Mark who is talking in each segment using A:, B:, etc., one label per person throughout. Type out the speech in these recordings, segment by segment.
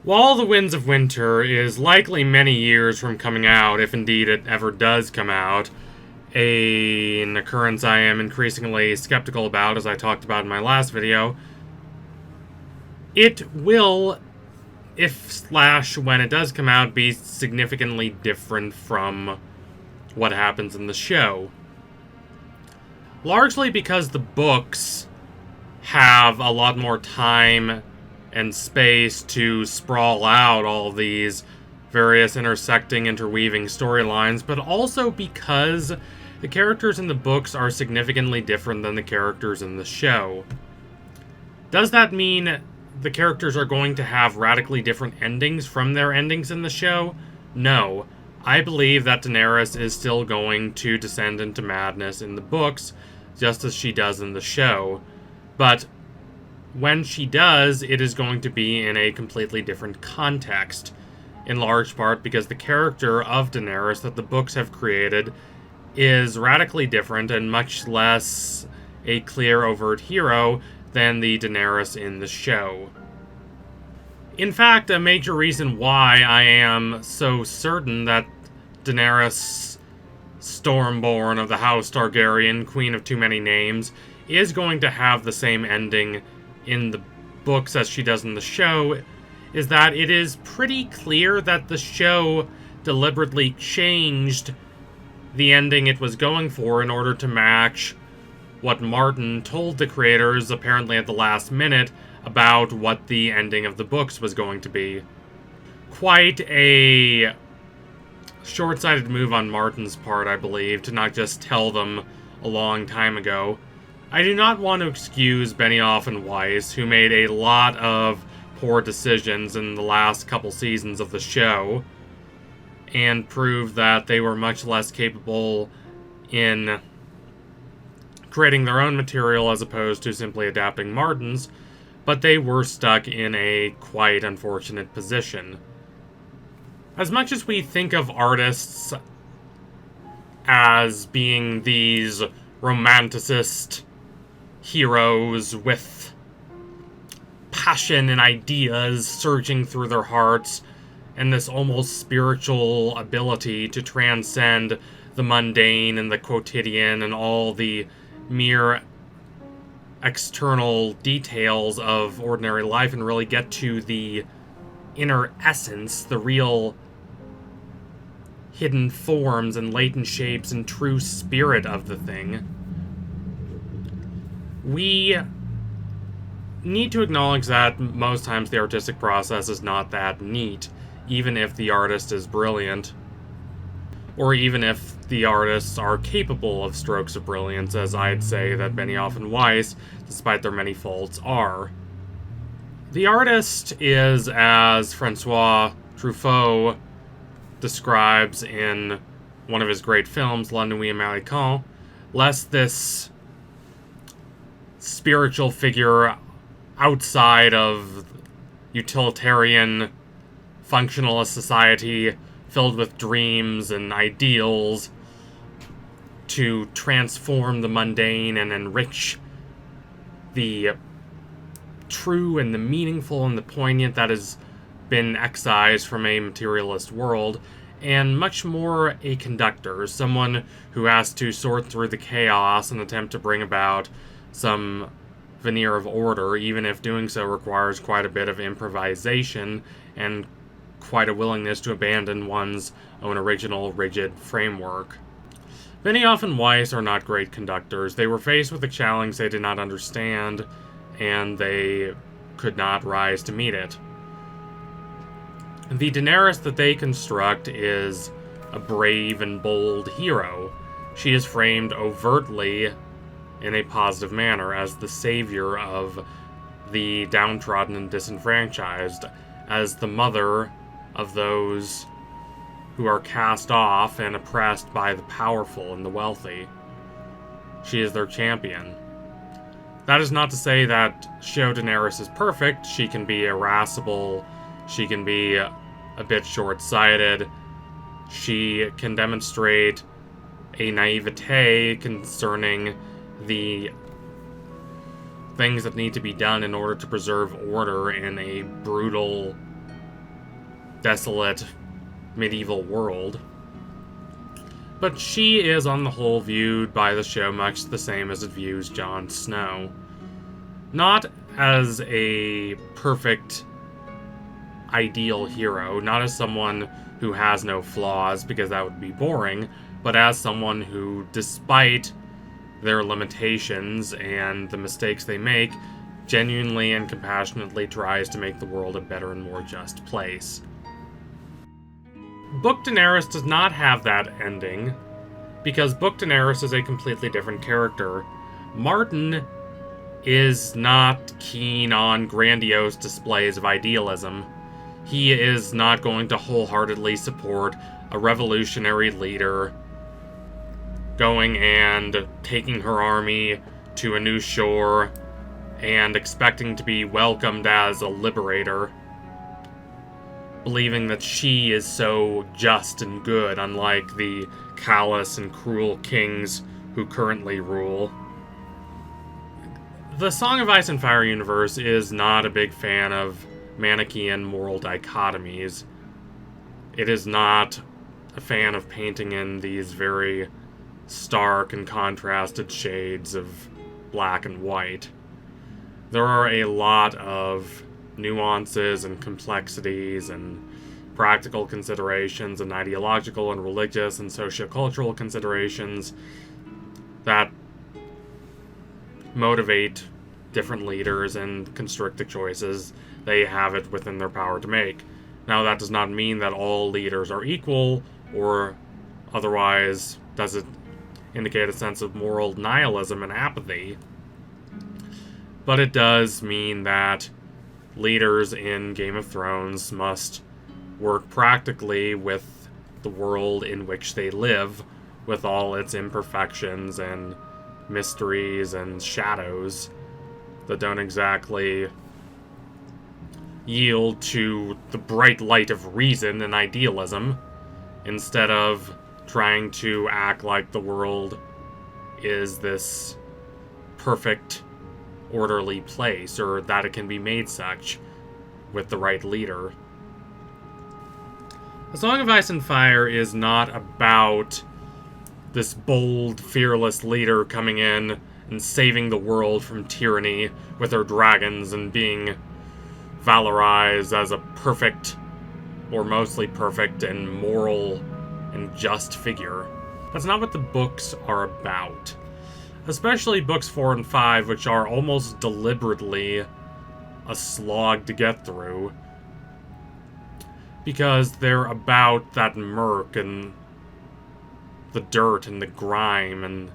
A: While The Winds of Winter is likely many years from coming out, if indeed it ever does come out, an occurrence I am increasingly skeptical about, as I talked about in my last video, it will, if/when it does come out, be significantly different from what happens in the show. Largely because the books have a lot more time and space to sprawl out all these various intersecting, interweaving storylines, but also because the characters in the books are significantly different than the characters in the show. Does that mean the characters are going to have radically different endings from their endings in the show? No. I believe that Daenerys is still going to descend into madness in the books, just as she does in the show. But when she does, it is going to be in a completely different context, in large part because the character of Daenerys that the books have created is radically different and much less a clear, overt hero than the Daenerys in the show. In fact, a major reason why I am so certain that Daenerys, Stormborn of the House Targaryen, Queen of Too Many Names, is going to have the same ending in the books as she does in the show, is that it is pretty clear that the show deliberately changed the ending it was going for in order to match what Martin told the creators, apparently at the last minute, about what the ending of the books was going to be. Quite a short-sighted move on Martin's part, I believe, to not just tell them a long time ago. I do not want to excuse Benioff and Weiss, who made a lot of poor decisions in the last couple seasons of the show, and proved that they were much less capable in creating their own material as opposed to simply adapting Martin's, but they were stuck in a quite unfortunate position. As much as we think of artists as being these romanticist heroes with passion and ideas surging through their hearts, and this almost spiritual ability to transcend the mundane and the quotidian and all the mere external details of ordinary life and really get to the inner essence, the real hidden forms and latent shapes and true spirit of the thing. We need to acknowledge that most times the artistic process is not that neat, even if the artist is brilliant, or even if the artists are capable of strokes of brilliance, as I'd say that Benioff and Weiss, despite their many faults, are. The artist is, as Francois Truffaut describes in one of his great films, La Nuit Américaine, less this spiritual figure outside of utilitarian functionalist society filled with dreams and ideals to transform the mundane and enrich the true and the meaningful and the poignant that has been excised from a materialist world, and much more a conductor, someone who has to sort through the chaos and attempt to bring about some veneer of order, even if doing so requires quite a bit of improvisation and quite a willingness to abandon one's own original, rigid framework. Benioff and Weiss are not great conductors. They were faced with a challenge they did not understand, and they could not rise to meet it. The Daenerys that they construct is a brave and bold hero. She is framed overtly in a positive manner as the savior of the downtrodden and disenfranchised, as the mother of those who are cast off and oppressed by the powerful and the wealthy. She is their champion. That is not to say that show Daenerys is perfect. She can be irascible, she can be a bit short-sighted, she can demonstrate a naivete concerning the things that need to be done in order to preserve order in a brutal desolate medieval world. But she is, on the whole, viewed by the show much the same as it views Jon Snow. Not as a perfect, ideal hero, not as someone who has no flaws, because that would be boring, but as someone who, despite their limitations and the mistakes they make, genuinely and compassionately tries to make the world a better and more just place. Book Daenerys does not have that ending, because Book Daenerys is a completely different character. Martin is not keen on grandiose displays of idealism. He is not going to wholeheartedly support a revolutionary leader going and taking her army to a new shore and expecting to be welcomed as a liberator, believing that she is so just and good, unlike the callous and cruel kings who currently rule. The Song of Ice and Fire universe is not a big fan of Manichaean moral dichotomies. It is not a fan of painting in these very stark and contrasted shades of black and white. There are a lot of nuances and complexities and practical considerations and ideological and religious and sociocultural considerations that motivate different leaders and constrict the choices they have it within their power to make. Now, that does not mean that all leaders are equal, or otherwise does it indicate a sense of moral nihilism and apathy. But it does mean that leaders in Game of Thrones must work practically with the world in which they live, with all its imperfections and mysteries and shadows that don't exactly yield to the bright light of reason and idealism, instead of trying to act like the world is this perfect, orderly place, or that it can be made such with the right leader. The Song of Ice and Fire is not about this bold, fearless leader coming in and saving the world from tyranny with her dragons and being valorized as a perfect, or mostly perfect, and moral and just figure. That's not what the books are about. Especially books 4 and 5, which are almost deliberately a slog to get through, because they're about that murk and the dirt and the grime and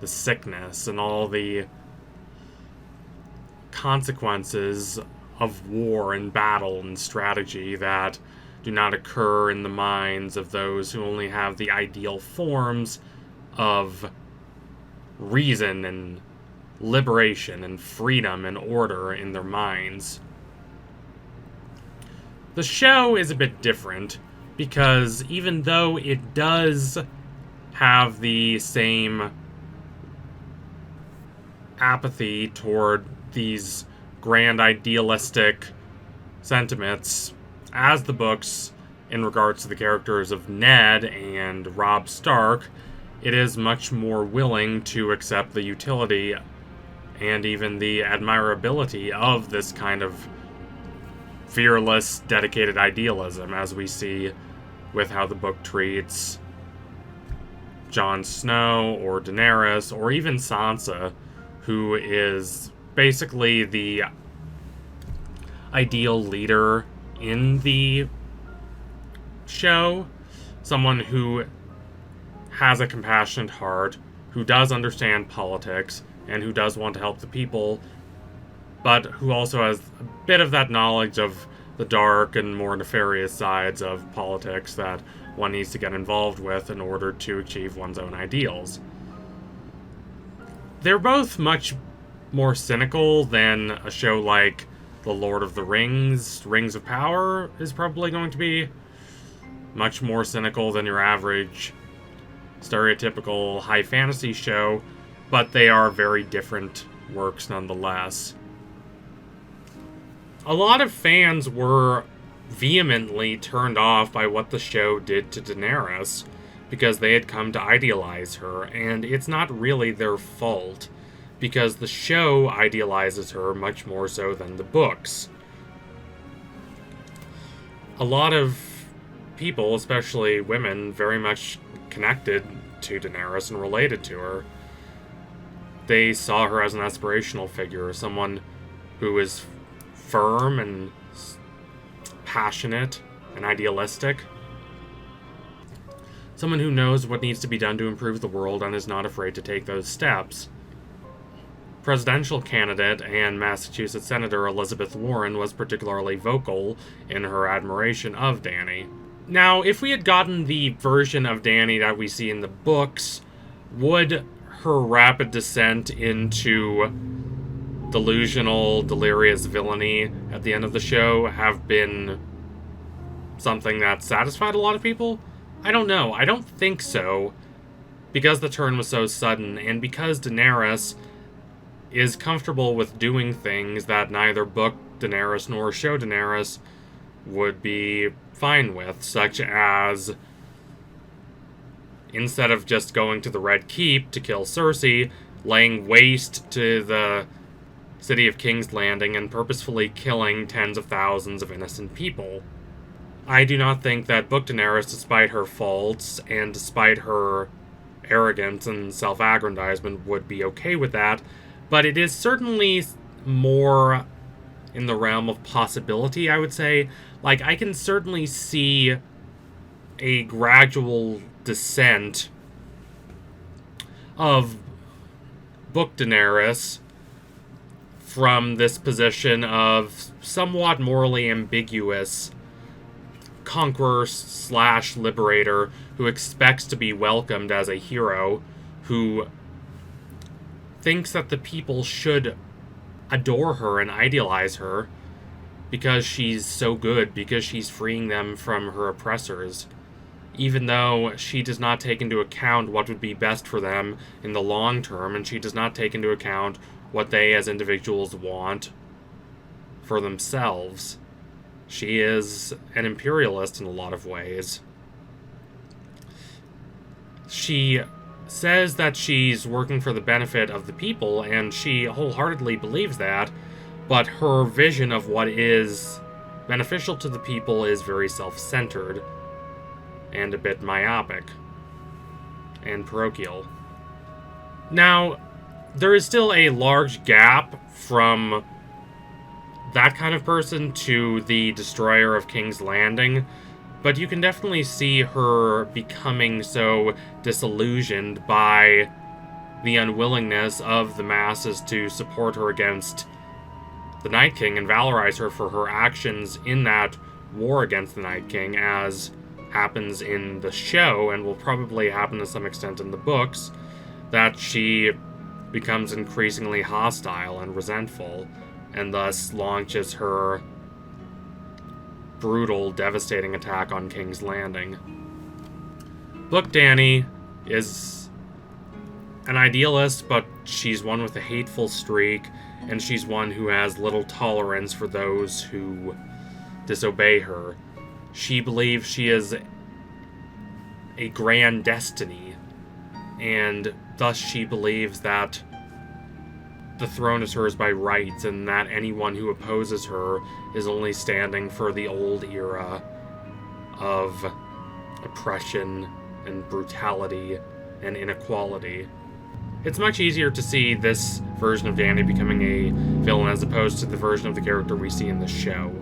A: the sickness and all the consequences of war and battle and strategy that do not occur in the minds of those who only have the ideal forms of reason and liberation and freedom and order in their minds. The show is a bit different, because even though it does have the same apathy toward these grand idealistic sentiments as the books in regards to the characters of Ned and Robb Stark, it is much more willing to accept the utility and even the admirability of this kind of fearless, dedicated idealism, as we see with how the book treats Jon Snow or Daenerys or even Sansa, who is basically the ideal leader in the show. Someone who has a compassionate heart, who does understand politics, and who does want to help the people, but who also has a bit of that knowledge of the dark and more nefarious sides of politics that one needs to get involved with in order to achieve one's own ideals. They're both much more cynical than a show like The Lord of the Rings. Rings of Power is probably going to be much more cynical than your average stereotypical high fantasy show, but they are very different works nonetheless. A lot of fans were vehemently turned off by what the show did to Daenerys, because they had come to idealize her, and it's not really their fault, because the show idealizes her much more so than the books. A lot of people, especially women, very much connected to Daenerys and related to her. They saw her as an aspirational figure, someone who is firm and passionate and idealistic. Someone who knows what needs to be done to improve the world and is not afraid to take those steps. Presidential candidate and Massachusetts Senator Elizabeth Warren was particularly vocal in her admiration of Dany. Now, if we had gotten the version of Dany that we see in the books, would her rapid descent into delusional, delirious villainy at the end of the show have been something that satisfied a lot of people? I don't know. I don't think so, because the turn was so sudden, and because Daenerys is comfortable with doing things that neither book Daenerys nor show Daenerys would be fine with, such as, instead of just going to the Red Keep to kill Cersei, laying waste to the city of King's Landing and purposefully killing tens of thousands of innocent people. I do not think that book Daenerys, despite her faults and despite her arrogance and self-aggrandizement, would be okay with that, but it is certainly more in the realm of possibility, I would say. Like, I can certainly see a gradual descent of book Daenerys from this position of somewhat morally ambiguous conqueror / liberator who expects to be welcomed as a hero, who thinks that the people should adore her and idealize her because she's so good, because she's freeing them from her oppressors, even though she does not take into account what would be best for them in the long term, and she does not take into account what they as individuals want for themselves. She is an imperialist in a lot of ways. She says that she's working for the benefit of the people, and she wholeheartedly believes that, but her vision of what is beneficial to the people is very self-centered and a bit myopic and parochial. Now, there is still a large gap from that kind of person to the destroyer of King's Landing, but you can definitely see her becoming so disillusioned by the unwillingness of the masses to support her against the Night King and valorize her for her actions in that war against the Night King, as happens in the show and will probably happen to some extent in the books, that she becomes increasingly hostile and resentful, and thus launches her brutal, devastating attack on King's Landing. Book Dany is an idealist, but she's one with a hateful streak, and she's one who has little tolerance for those who disobey her. She believes she is a grand destiny, and thus she believes that the throne is hers by rights, and that anyone who opposes her is only standing for the old era of oppression and brutality and inequality. It's much easier to see this version of Dany becoming a villain as opposed to the version of the character we see in the show.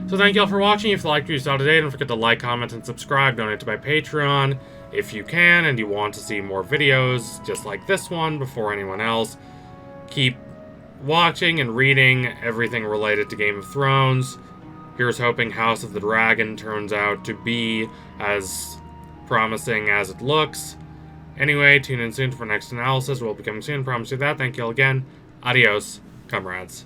A: So thank you all for watching. If you liked what you saw today, don't forget to like, comment, and subscribe. Donate to my Patreon if you can, and you want to see more videos just like this one before anyone else. Keep watching and reading everything related to Game of Thrones. Here's hoping House of the Dragon turns out to be as promising as it looks. Anyway, tune in soon for next analysis. We'll be coming soon. Promise you that. Thank you all again. Adios, comrades.